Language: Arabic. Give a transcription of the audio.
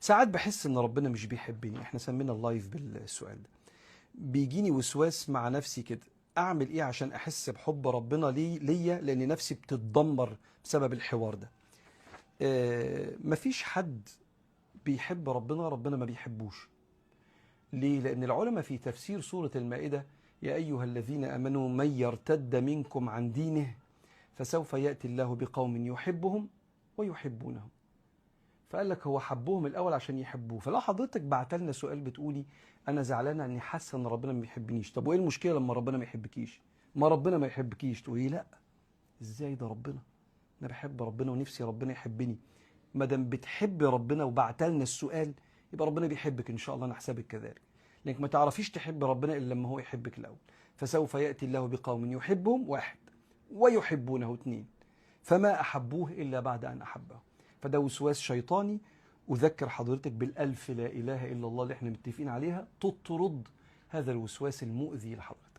ساعات بحس ان ربنا مش بيحبني. احنا سمينا اللايف بالسؤال ده. بيجيني وسواس مع نفسي كده، اعمل ايه عشان احس بحب ربنا ليا؟ لان نفسي بتتدمر بسبب الحوار ده. مفيش حد بيحب ربنا ربنا ما بيحبوش. ليه؟ لان العلماء في تفسير سورة المائدة: يا ايها الذين امنوا من يرتد منكم عن دينه فسوف يأتي الله بقوم يحبهم ويحبونه. فقال لك هو حبهم الاول عشان يحبوه. فلو حضرتك بعت لنا سؤال بتقولي انا زعلانه اني حاسه ان ربنا ما بيحبنيش، طب وايه المشكله لما ربنا ما يحبكيش؟ ما ربنا ما يحبكيش. تقولي لا، ازاي ده؟ ربنا، انا بحب ربنا ونفسي ربنا يحبني. ما دام بتحب ربنا وبعت لنا السؤال، يبقى ربنا بيحبك ان شاء الله، نحسبك كذلك. لانك ما تعرفيش تحب ربنا الا لما هو يحبك الاول. فسوف ياتي الله بقوم يحبهم واحد ويحبونه اثنين، فما احبوه الا بعد ان احبه. فده وسواس شيطاني. أذكر حضرتك بالألف لا إله إلا الله اللي احنا متفقين عليها، تطرد هذا الوسواس المؤذي لحضرتك.